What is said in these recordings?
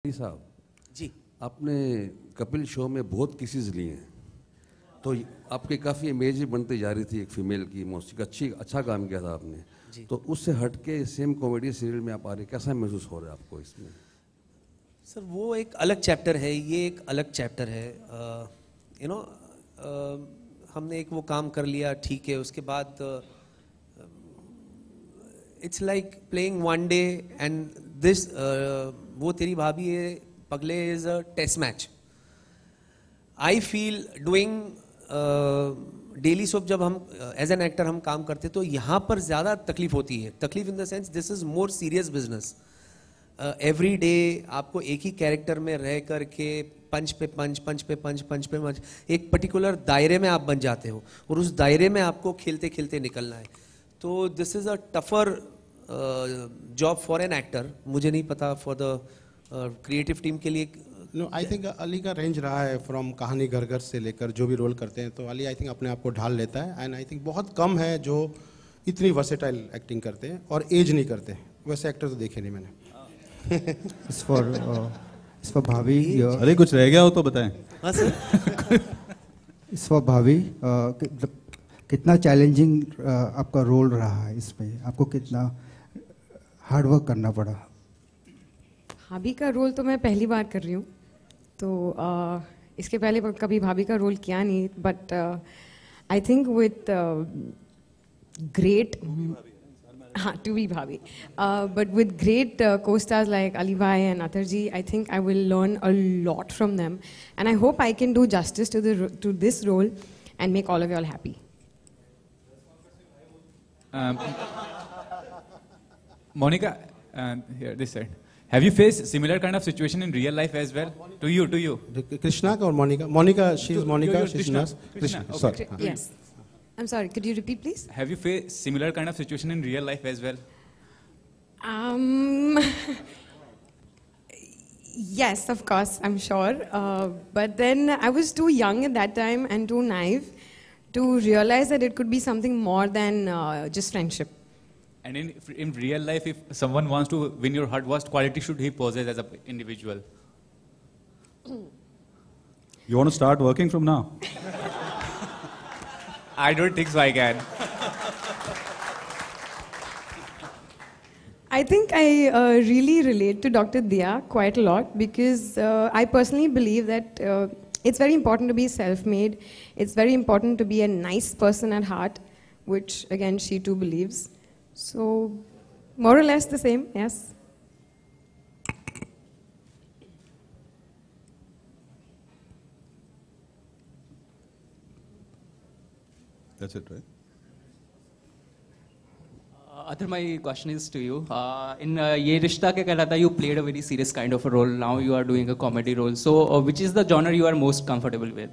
साहब जी, आपने कपिल शो में बहुत केसेस लिए हैं, तो आपकी काफ़ी इमेज भी बनती जा रही थी एक फीमेल की मौसी अच्छा काम किया था आपने। तो उससे हट के सेम कॉमेडी सीरियल में आप आ रहे, कैसा महसूस हो रहा है आपको इसमें? सर वो एक अलग चैप्टर है, ये एक अलग चैप्टर है। यू नो हमने एक वो काम कर लिया, ठीक है, उसके बाद it's like playing one day and this वो तेरी भाभी है पगले is a test match. I feel doing daily soap, जब हम एज एन एक्टर हम काम करते तो यहाँ पर ज़्यादा तकलीफ होती है। तकलीफ in the sense this is more serious business. Every day आपको एक ही कैरेक्टर में रह करके पंच पे पंच, पंच पे पंच, पंच पे पंच, एक पर्टिकुलर दायरे में आप बन जाते हो और उस दायरे में आपको खेलते खेलते निकलना है। तो this is a tougher job for an actor. मुझे नहीं पता फॉर द क्रिएटिव टीम के लिए। नो, आई थिंक अली का रेंज रहा है फ्रॉम कहानी घर घर से लेकर जो भी रोल करते हैं, तो अली आई थिंक अपने आप को ढाल लेता है। एंड आई थिंक बहुत कम है जो इतनी वर्सेटाइल एक्टिंग करते हैं और एज नहीं करते। वैसे एक्टर तो देखे नहीं मैंने। इस फॉर भाभी, अरे कुछ रह गया हो तो बताएं। हाँ सर। इस फॉर भाभी, कितना चैलेंजिंग आपका रोल रहा है इसमें? आपको कितना हार्ड वर्क करना पड़ा? भाभी का रोल तो मैं पहली बार कर रही हूँ, तो इसके पहले कभी भाभी का रोल किया नहीं, but I think with great, हाँ, टू बी भाभी, but with great co-stars like Ali Bhai and Athar ji, I think I will learn a lot from them, and I hope I can do justice to this role and make all of you all happy. Monica, here this side. Have you faced similar kind of situation in real life as well? To you. Krishna का और Monika, she is Monica, she's Krishna. nurse. Krishna, okay. Sorry. Yes. I'm sorry, could you repeat please? Have you faced similar kind of situation in real life as well? Yes, of course, I'm sure. But then I was too young at that time and too naive to realize that it could be something more than just friendship. And in real life, if someone wants to win your heart, what quality should he possess as an individual? You want to start working from now? I don't think so I can. I think I really relate to Dr. Dia quite a lot because I personally believe that it's very important to be self-made. It's very important to be a nice person at heart, which again she too believes. So more or less the same, yes. That's it, right? Athar, my question is to you. In Ye Rishta Kya Kehlata, you played a very serious kind of a role. Now you are doing a comedy role. So, which is the genre you are most comfortable with?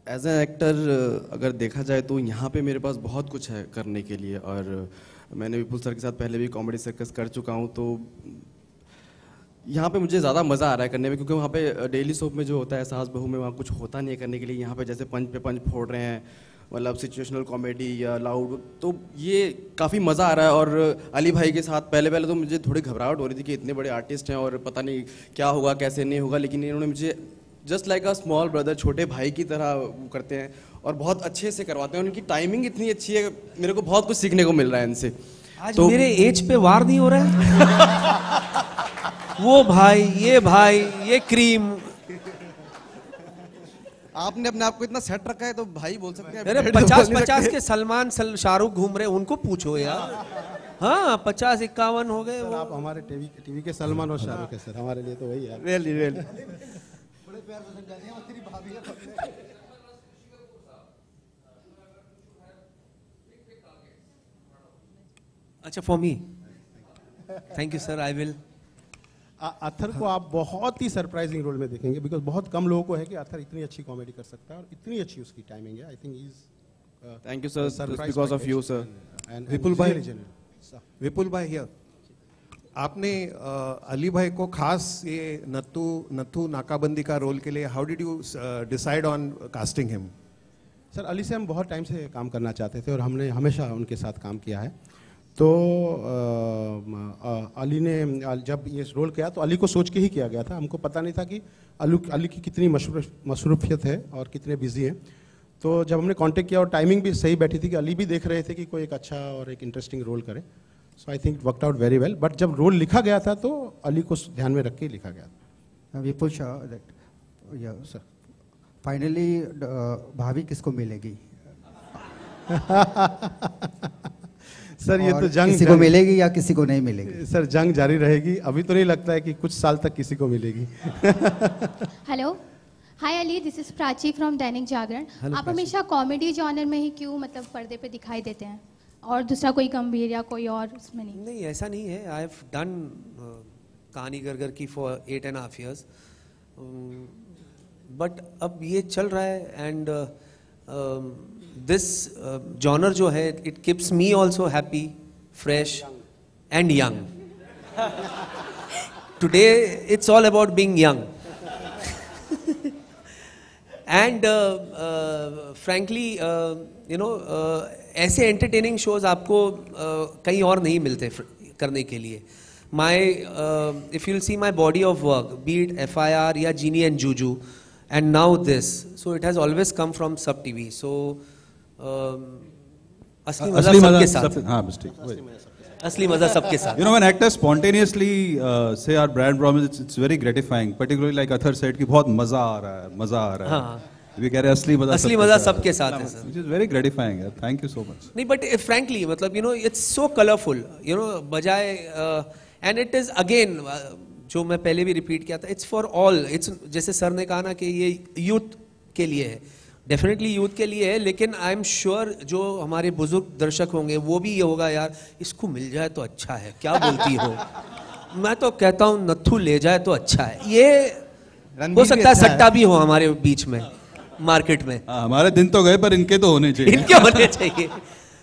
As an actor अगर देखा जाए तो यहाँ पे मेरे पास बहुत कुछ है करने के लिए, और मैंने विपुल सर के साथ पहले भी कॉमेडी सर्कस कर चुका हूँ, तो यहाँ पे मुझे ज़्यादा मज़ा आ रहा है करने में, क्योंकि वहाँ पे डेली सोप में जो होता है सास बहू में वहाँ कुछ होता नहीं है करने के लिए। यहाँ पे जैसे पंच पे पंच फोड़ रहे हैं, मतलब सिचुएशनल कॉमेडी या लाउड, तो ये काफ़ी मज़ा आ रहा है। और अली भाई के साथ पहले तो मुझे थोड़ी घबराहट हो रही थी कि इतने बड़े आर्टिस्ट हैं और पता नहीं क्या होगा कैसे नहीं होगा, लेकिन इन्होंने मुझे just like a small brother, छोटे भाई की तरह वो करते हैं और बहुत अच्छे से करवाते हैं। उनकी टाइमिंग इतनी अच्छी है, मेरे को बहुत कुछ सीखने को मिल रहा है इनसे। आज तो मेरे एज पे वार नहीं हो रहा है। वो भाई, ये क्रीम। आपने अपने आप को इतना सेट रखा है तो भाई बोल सकते हैं। अरे 50 के सलमान शाहरुख घूम रहे, उनको पूछो यार। हाँ, 50-51 हो गए। आप हमारे टीवी के सलमान और शाहरुख है सर, हमारे लिए तो वही है। रियली अच्छा, for me, thank you sir, I will. Athar को आप बहुत ही सरप्राइजिंग रोल में देखेंगे, बिकॉज बहुत कम लोगों को है कि अथर इतनी अच्छी कॉमेडी कर सकता है और इतनी अच्छी उसकी टाइमिंग है। I think is thank you sir, because of you sir. Vipul भाई हियर, आपने अली भाई को खास ये नथु नाकाबंदी का रोल के लिए how did you decide on casting him? Sir, Ali से हम बहुत टाइम से काम करना चाहते थे और हमने हमेशा उनके साथ काम किया है। तो अली ने जब ये रोल किया तो अली को सोच के ही किया गया था, हमको पता नहीं था कि अली की कितनी मसरूफियत है और कितने बिजी हैं। तो जब हमने कांटेक्ट किया और टाइमिंग भी सही बैठी थी कि अली भी देख रहे थे कि कोई एक अच्छा और एक इंटरेस्टिंग रोल करे, so I think worked out very well. But जब रोल लिखा गया था तो अली को ध्यान में रख के ही लिखा गया था। विपुल शाह, सर फाइनली भाभी किसको मिलेगी? सर ये तो जंग किसी को मिलेगी या किसी को नहीं मिलेगी? सर जंग जारी रहेगी, अभी तो नहीं लगता है कि कुछ साल तक किसी को मिलेगी। Hello, hi Ali, this is Prachi from Dainik Jagran. आप हमेशा कॉमेडी जॉनर में ही क्यों मतलब पर्दे पे दिखाई देते हैं और दूसरा कोई गंभीर या कोई और उसमें नहीं? नहीं, ऐसा नहीं है। आई हैव डन कहानी घर की फॉर 8.5 years, बट अब ये चल रहा है एंड दिस जॉनर जो है it keeps me also happy, fresh and young. Today it's all about being young and frankly you know ऐसे एंटरटेनिंग शोज आपको कहीं और नहीं मिलते करने के लिए। My if you'll see my body of work, beat FIR या Jeannie and Juju and now this, so it has always come from Sab TV। सो असली मजा सबके साथ। हाँ, मिस्टेक। असली मजा सबके साथ। You know, when actors spontaneously say our brand promise, it's very gratifying. Particularly like Athar said कि बहुत मजा आ रहा है, मजा आ रहा है। हाँ। We कह रहे हैं असली मजा सबके साथ है sir. Which is very gratifying. Thank you so much. नहीं, but frankly मतलब you know it's so colorful, you know, बजाय and it is again जो मैं पहले भी रिपीट किया था, it's for all. It's जैसे सर ने कहा ना कि ये यूथ के लिए है, डेफिनेटली यूथ के लिए है, लेकिन आई एम श्योर जो हमारे बुजुर्ग दर्शक होंगे वो भी ये होगा, यार इसको मिल जाए तो अच्छा है, क्या बोलती हो? मैं तो कहता हूँ नत्थू ले जाए तो अच्छा है। ये हो सकता है सट्टा भी हो हमारे बीच में मार्केट में। हमारे दिन तो गए पर इनके तो होने चाहिए। इनके होने चाहिए।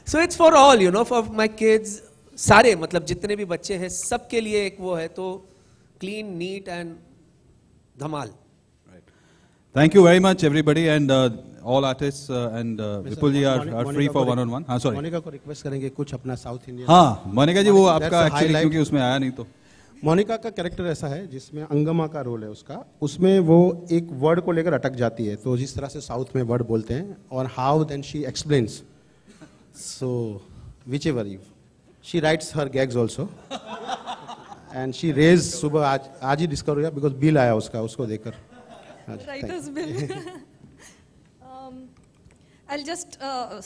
So it's for all, you know, for my kids, सारे मतलब जितने भी बच्चे हैं सबके लिए एक वो है, तो clean, neat and Dhamaal. Thank you very much everybody and all artists and Vipul ji are free for one-on-one. हाँ, sorry. मोनिका को रिक्वेस्ट करेंगे कुछ अपना साउथ इंडियन। हाँ, मोनिका जी वो आपका एक्चुअली क्योंकि उसमें आया नहीं तो। मोनिका का कैरेक्टर ऐसा है जिसमें अंगमा का रोल है उसका, उसमें वो एक वर्ड को लेकर अटक जाती है, तो जिस तरह से साउथ में वर्ड बोलते हैं और how then she explains, so whichever you, she writes her gags also and she rage, सुबह आज ही डिस्कवर हुआ बिकॉज बिल आया उसका, उसको देखकर। Writer's bill. I'll just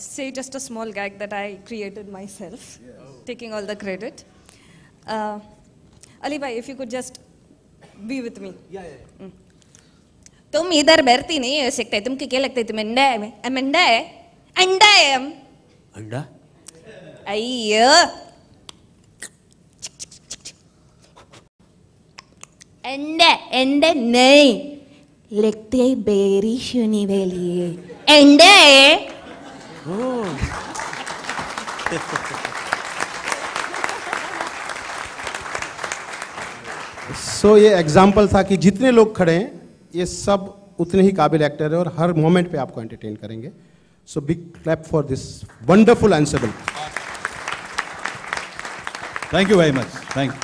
say just a small gag that I created myself, taking all the credit. Ali bhai, if you could just be with me. Yeah. तुम इधर बैठती नहीं हो सकते, तुमको क्या लगता है तुम अंडा है? हम अंडा है, अंडा है हम। अंडा? अय्यो, अंडा अंडा नहीं, लगते है बेरी सुनी वाली है, अंडा है। सो ये एग्जाम्पल था कि जितने लोग खड़े हैं ये सब उतने ही काबिल एक्टर है और हर मोमेंट पे आपको एंटरटेन करेंगे। So big clap for this wonderful ensemble. Thank you very much. Thank you.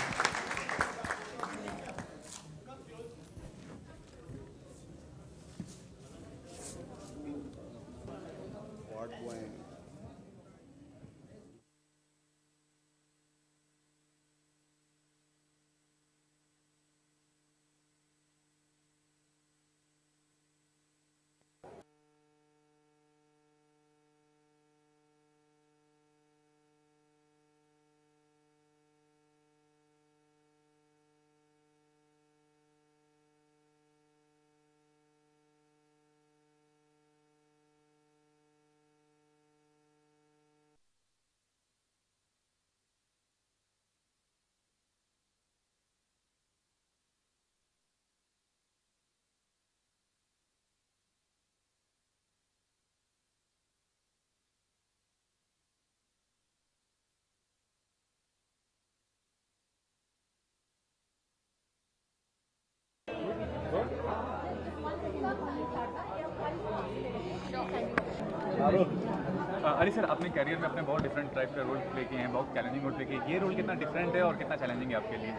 Ali sir, अपने करियर में अपने बहुत डिफरेंट टाइप का रोल प्ले किए हैं, बहुत चैलेंजिंग रोल प्ले किए हैं। ये रोल कितना डिफरेंट है और कितना चैलेंजिंग है आपके लिए?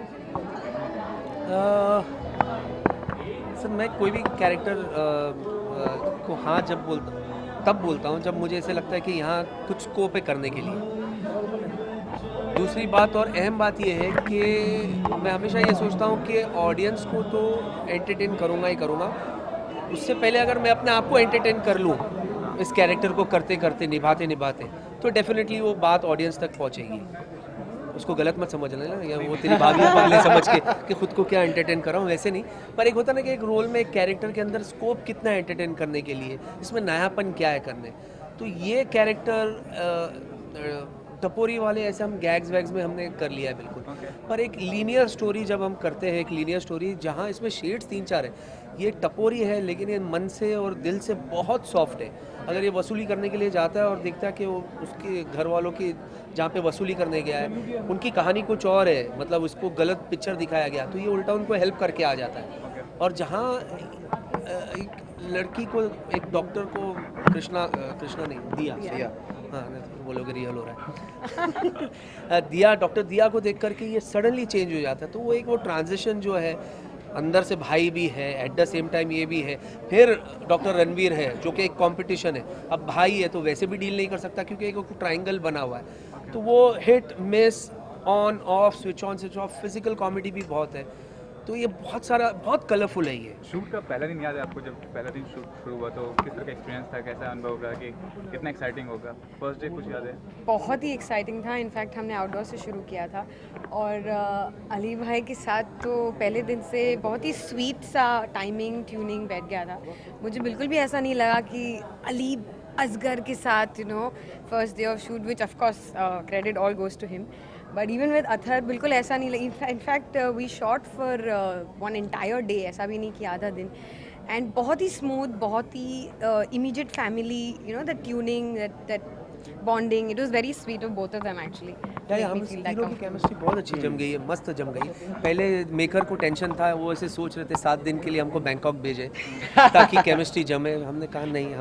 सर मैं कोई भी कैरेक्टर को हाँ तब बोलता हूँ जब मुझे ऐसे लगता है कि यहाँ कुछ स्कोप है करने के लिए। दूसरी बात और अहम बात यह है कि मैं हमेशा ये सोचता हूँ कि ऑडियंस को तो एंटरटेन करूँगा ही करूँगा, उससे पहले अगर मैं अपने आप को एंटरटेन कर लूँ इस कैरेक्टर को करते करते निभाते निभाते, तो डेफिनेटली वो बात ऑडियंस तक पहुँचेगी। उसको गलत मत समझ लेना, या वो तेरी भाभी पगले समझ के कि खुद को क्या एंटरटेन कर रहा हूँ, वैसे नहीं। पर एक होता ना कि एक रोल में एक कैरेक्टर के अंदर स्कोप कितना है एंटरटेन करने के लिए, इसमें नयापन क्या है करने। तो ये कैरेक्टर टपोरी वाले ऐसे हम गैग्स वैग्स में हमने कर लिया है बिल्कुल। पर एक लीनियर स्टोरी जब हम करते हैं, एक लीनियर स्टोरी जहाँ इसमें शेड्स 3-4 है, ये टपोरी है लेकिन ये मन से और दिल से बहुत सॉफ्ट है। अगर ये वसूली करने के लिए जाता है और देखता है कि वो उसके घर वालों की जहाँ पे वसूली करने गया है उनकी कहानी कुछ और है, मतलब उसको गलत पिक्चर दिखाया गया, तो ये उल्टा उनको हेल्प करके आ जाता है। और जहाँ एक लड़की को, एक डॉक्टर को कृष्णा नहीं दिया हाँ बोलोगे रियल हो रहा है दिया, डॉक्टर दिया को देख करके ये सडनली चेंज हो जाता है। तो वो एक वो ट्रांजिशन जो है, अंदर से भाई भी है, एट द सेम टाइम ये भी है, फिर डॉक्टर रणवीर है जो कि एक कंपटीशन है, अब भाई है तो वैसे भी डील नहीं कर सकता क्योंकि एक ट्रायंगल बना हुआ है। तो वो hit miss, on off, switch on switch off, physical comedy भी बहुत है। तो ये बहुत सारा, बहुत कलरफुल है ये। शूट का पहला दिन याद है आपको? जब पहला दिन शूट शुरू हुआ तो किस तरह का एक्सपीरियंस था, कैसा अनुभव होगा, कि कितना एक्साइटिंग होगा? फर्स्ट डे कुछ याद है? बहुत ही एक्साइटिंग था। इनफैक्ट हमने आउटडोर से शुरू किया था और अली भाई के साथ तो पहले दिन से बहुत ही स्वीट सा टाइमिंग ट्यूनिंग बैठ गया था। मुझे बिल्कुल भी ऐसा नहीं लगा कि अली असगर के साथ first day of shoot, which of course credit all goes to him, but even with Athar बिल्कुल ऐसा नहीं लगा। In fact we shot for one entire day, ऐसा भी नहीं कि आधा दिन, एंड बहुत ही स्मूथ, बहुत ही immediate family, that tuning, that bonding, it was very sweet of both of them actually. Hero की केमिस्ट्री बहुत अच्छी जम गई है, मस्त जम गई। पहले मेकर को टेंशन था, वो ऐसे सोच रहे थे 7 दिन के लिए हमको बैंकॉक भेजे ताकि केमिस्ट्री जमे। हमने कहा नहीं,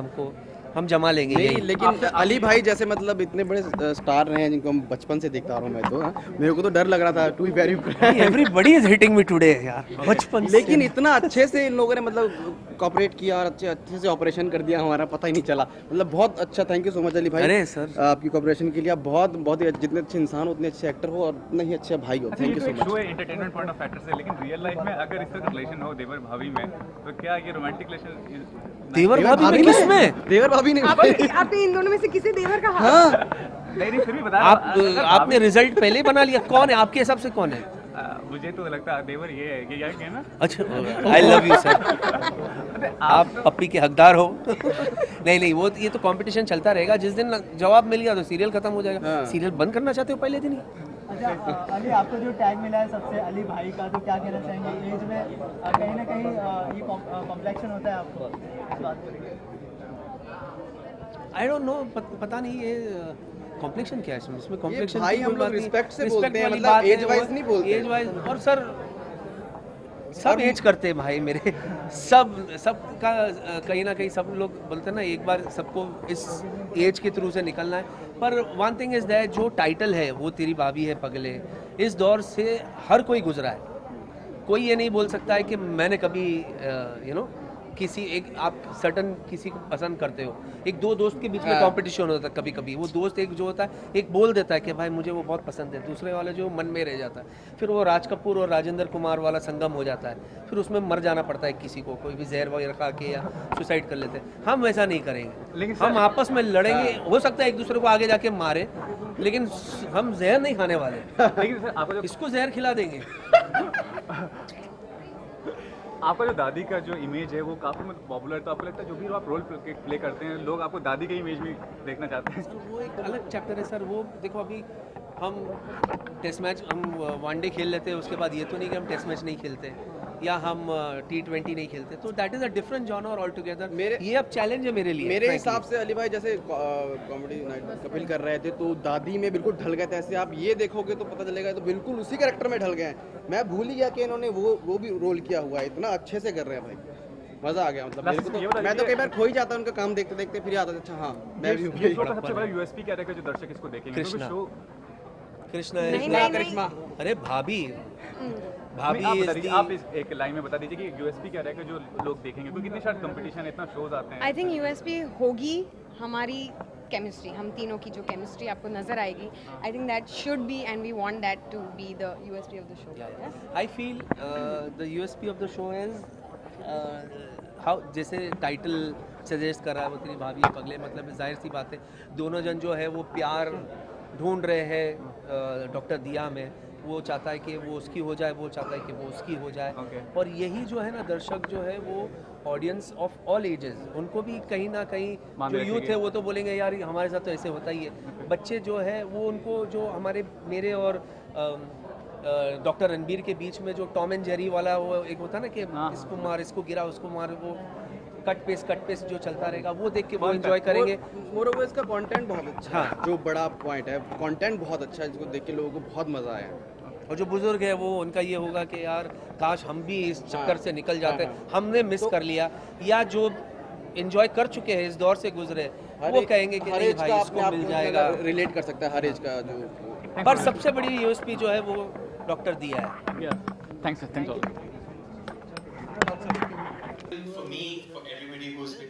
हम जमा लेंगे। नहीं, लेकिन अली भाई जैसे मतलब इतने बड़े स्टार रहे हैं जिनको हम बचपन से देखता आ रहा हूँ मैं, तो मेरे को तो डर लग रहा था to be very everybody is hitting me today यार, बचपन से। लेकिन इतना अच्छे से इन लोगों ने मतलब कोऑपरेट किया और अच्छे से ऑपरेशन कर दिया, हमारा पता ही नहीं चला। मतलब बहुत अच्छा, thank you so much Ali भाई। अरे सर, आपकी कोऑपरेशन के लिए। आप बहुत ही जितने अच्छे इंसान हो उतने अच्छे एक्टर हो और उतने ही अच्छे भाई हो। Thank you so much. Show है एंटरटेनमेंट पॉइंट ऑफ फैक्टर से, लेकिन रियल लाइफ में अगर इस तरह का रिलेशन हो देवर भाभी में, तो क्या ये रोमांटिक रिलेशन देवर भाभी में किसमें? देवर भाभी नहीं, आपने इन दोनों में से किसी देवर का हाँ नहीं फिर भी बता। आपने रिजल्ट पहले बना लिया, कौन है आपके हिसाब से, कौन है? मुझे तो लगता है देवर ये है कि यार क्या ना। अच्छा, आई लव यू सर, आप पप्पी के हकदार हो। नहीं वो ये तो कंपटीशन चलता रहेगा, जिस दिन जवाब मिल गया तो सीरियल खत्म हो जाएगा। सीरियल बंद करना चाहते हो पहले दिन ही? अच्छा अली, आपको जो टैग मिला है सबसे अली भाई का, तो क्या कहना चाहेंगे? एज में कहीं ना कहीं ये कॉम्प्लेक्शन होता है आपको? आई डोंट नो, पता नहीं ये कॉम्प्लेक्शन क्या है इसमें कॉम्प्लेक्शन भाई हम लोग रिस्पेक्ट से बोलते हैं, मतलब एज वाइज नहीं बोलते। एज वाइज, और सर सब एज करते हैं भाई मेरे, सब का कहीं ना कहीं सब लोग बोलते हैं ना, एक बार सबको इस एज के थ्रू से निकलना है। पर वन थिंग इज दैट, जो टाइटल है वो तेरी भाभी है पगले, इस दौर से हर कोई गुजरा है। कोई ये नहीं बोल सकता है कि मैंने कभी किसी एक, आप सर्टन किसी को पसंद करते हो, एक दो दोस्त के बीच में कंपटीशन होता है कभी कभी, वो दोस्त एक जो होता है एक बोल देता है कि भाई मुझे वो बहुत पसंद है, दूसरे वाला जो मन में रह जाता है, फिर वो राज कपूर और राजेंद्र कुमार वाला संगम हो जाता है, फिर उसमें मर जाना पड़ता है किसी को, कोई भी जहर वगैरह खा के या सुसाइड कर लेते हैं। हम वैसा नहीं करेंगे, हम आपस में लड़ेंगे। हो सकता है एक दूसरे को आगे जाके मारे, लेकिन हम जहर नहीं खाने वाले। लेकिन सर आपको इसको जहर खिला देंगे। आपका जो दादी का जो इमेज है वो काफ़ी मतलब पॉपुलर है, तो आपको लगता है जो भी आप रोल प्ले करते हैं लोग आपको दादी के इमेज में देखना चाहते हैं? सर वो एक अलग चैप्टर है सर। वो देखो, अभी हम टेस्ट मैच, हम वनडे खेल लेते हैं, उसके बाद ये तो नहीं कि हम टेस्ट मैच नहीं खेलते या हम T20 नहीं खेलते, तो that is a different genre all together. ये अब चैलेंज है मेरे लिए। मेरे हिसाब से अली भाई जैसे कॉमेडी नाइट कपिल कर रहे थे तो दादी में बिल्कुल ढल गए थे, ऐसे आप ये देखोगे तो पता चलेगा तो बिल्कुल उसी कैरेक्टर में ढल गए हैं। मैं भूल ही गया कि इन्होंने वो भी रोल किया हुआ है, इतना अच्छे से कर रहे हैं भाई। मजा आ गया मतलब मेरे को तो। मैं तो कई बार खो ही जाता उनका काम देखते देखते, फिर याद आता अच्छा हाँ मैं भी ये शो का सबसे बड़ा यूएसपी क्या रहेगा जो दर्शक इसको देखेंगे? कृष्णा। शो कृष्णा करिश्मा। अरे भाभी आप is बता दीजिए, the- आप इस एक लाइन में बता दीजिए कि यूएसपी क्या रहेगा जो लोग देखेंगे, क्योंकि इतने सारे कंपटीशन इतना शोज आते हैं। आई थिंक यूएसपी होगी हमारी केमिस्ट्री, हम तीनों की जो केमिस्ट्री आपको नजर आएगी. I think that should be and we want that to be the USP of the show. I feel the USP of the show is how जैसे टाइटल सजेस्ट कर रहा है वो तेरी भाभी पगले, मतलब जाहिर सी बात है दोनों जन जो है वो प्यार ढूंढ रहे हैं डॉक्टर दिया में. वो चाहता है कि वो उसकी हो जाए, वो चाहता है कि वो उसकी हो जाए. और यही जो है ना दर्शक जो है वो ऑडियंस ऑफ ऑल एजेस, उनको भी कहीं ना कहीं जो यूथ है वो तो बोलेंगे यार हमारे साथ तो ऐसे होता ही है. बच्चे जो है वो उनको जो हमारे मेरे और डॉक्टर रणबीर के बीच में जो टॉम एंड जेरी वाला वो एक होता है ना कि इसको मार इसको गिरा उसको मार, वो कट पेस्ट जो चलता रहेगा वो देख के वो एंजॉय करेंगे. मोरोवर इसका कंटेंट बहुत अच्छा है. जो बड़ा पॉइंट है कंटेंट बहुत अच्छा है, जिसको देख के लोगों को बहुत मजा आया. और जो बुजुर्ग है वो उनका ये होगा कि यार काश हम भी इस चक्कर से निकल जाते, हमने मिस कर लिया, या जो एंजॉय कर चुके हैं इस दौर से गुजरे वो कहेंगे कि नहीं भाई इसको मिल जाएगा. रिलेट कर सकता है हर एज का जो. पर सबसे बड़ी यूएसपी जो है वो डॉक्टर दिया है. Thanks all. For me, for everybody who's been